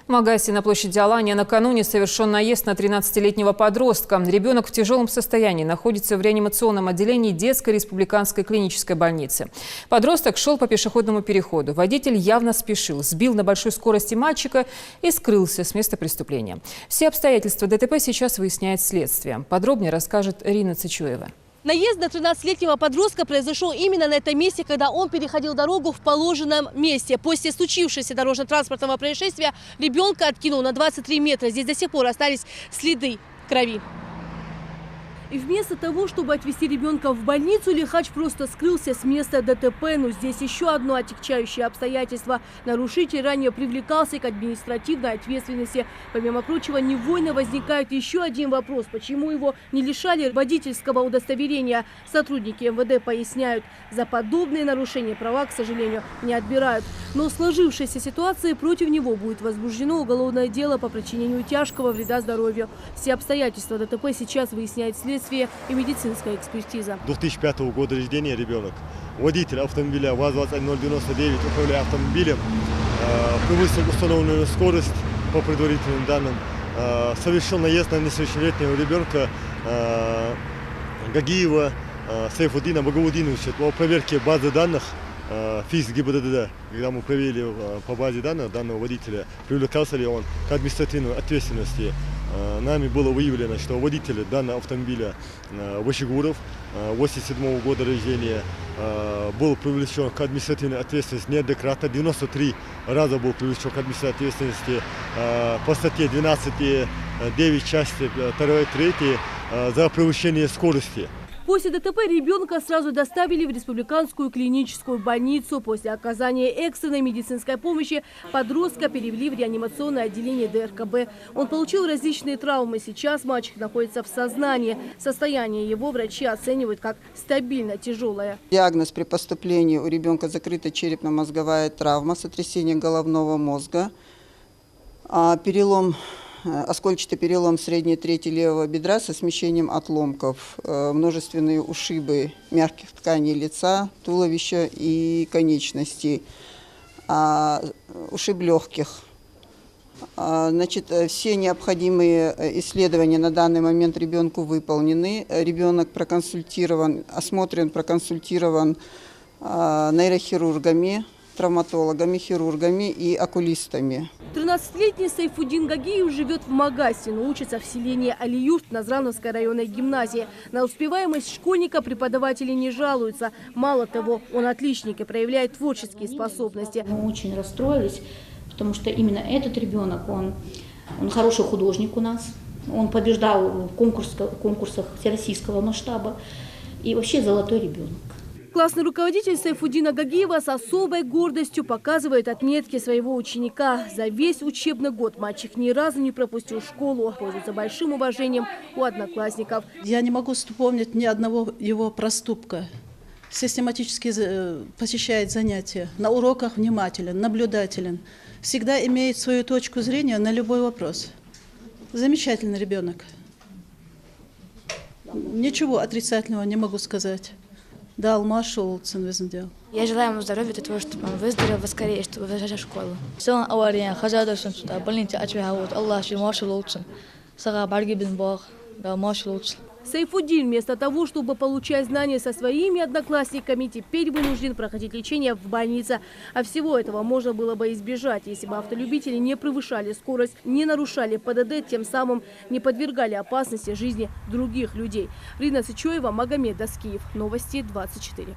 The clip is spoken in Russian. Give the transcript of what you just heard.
В Магасе на площади Алания накануне совершен наезд на 13-летнего подростка. Ребенок в тяжелом состоянии находится в реанимационном отделении детской республиканской клинической больницы. Подросток шел по пешеходному переходу. Водитель явно спешил, сбил на большой скорости мальчика и скрылся с места преступления. Все обстоятельства ДТП сейчас выясняет следствие. Подробнее расскажет Рина Цычуева. Наезд на 13-летнего подростка произошел именно на этом месте, когда он переходил дорогу в положенном месте. После случившегося дорожно-транспортного происшествия ребенка откинул на 23 метра. Здесь до сих пор остались следы крови. И вместо того, чтобы отвезти ребенка в больницу, лихач просто скрылся с места ДТП. Но здесь еще одно отягчающее обстоятельство. Нарушитель ранее привлекался к административной ответственности. Помимо прочего, невольно возникает еще один вопрос. Почему его не лишали водительского удостоверения? Сотрудники МВД поясняют, за подобные нарушения права, к сожалению, не отбирают. Но в сложившейся ситуации против него будет возбуждено уголовное дело по причинению тяжкого вреда здоровью. Все обстоятельства ДТП сейчас выясняет следствие и медицинская экспертиза. 2005 года рождения ребенок. Водитель автомобиля ВАЗ-21099, управляя автомобилем, превысил установленную скорость по предварительным данным, совершил наезд на несовершеннолетнего ребенка Гагиева Сайфуддина Багаудиновича. По проверке базы данных ФИС ГИБДД, когда мы проверили по базе данных данного водителя, привлекался ли он к административной ответственности, нами было выявлено, что водитель данного автомобиля Вашигуров, 87 года рождения, был привлечен к административной ответственности неоднократно, 93 раза был привлечен к административной ответственности по статье 12.9 части 2-3 за превышение скорости. После ДТП ребенка сразу доставили в республиканскую клиническую больницу. После оказания экстренной медицинской помощи подростка перевели в реанимационное отделение ДРКБ. Он получил различные травмы. Сейчас мальчик находится в сознании. Состояние его врачи оценивают как стабильно тяжелое. Диагноз при поступлении: у ребенка закрыта черепно-мозговая травма, сотрясение головного мозга, оскольчатый перелом средней трети левого бедра со смещением отломков, множественные ушибы мягких тканей лица, туловища и конечностей, ушиб легких. Все необходимые исследования на данный момент ребенку выполнены. Ребенок проконсультирован, осмотрен, проконсультирован нейрохирургами, травматологами, хирургами и окулистами. 13-летний Сайфуддин Гагиев живет в Магасе, но учится в селении Алиюрт Назрановской районной гимназии. На успеваемость школьника преподаватели не жалуются. Мало того, он отличник и проявляет творческие способности. Мы очень расстроились, потому что именно этот ребенок, он хороший художник у нас. Он побеждал в конкурсах всероссийского масштаба и вообще золотой ребенок. Классный руководитель Сайфуддина Гагиева с особой гордостью показывает отметки своего ученика. За весь учебный год мальчик ни разу не пропустил школу, пользуется большим уважением у одноклассников. Я не могу вспомнить ни одного его проступка. Систематически посещает занятия, на уроках внимателен, наблюдателен. Всегда имеет свою точку зрения на любой вопрос. Замечательный ребенок. Ничего отрицательного не могу сказать. Да, Алмаш улучшен везде. Я желаю ему здоровья, для того, чтобы он выздоровел поскорее, чтобы возвращаться в школу. Сайфуддин вместо того, чтобы получать знания со своими одноклассниками, теперь вынужден проходить лечение в больнице. А всего этого можно было бы избежать, если бы автолюбители не превышали скорость, не нарушали ПДД, тем самым не подвергали опасности жизни других людей. Рина Цычуева, Магомед Даскиев. Новости 24.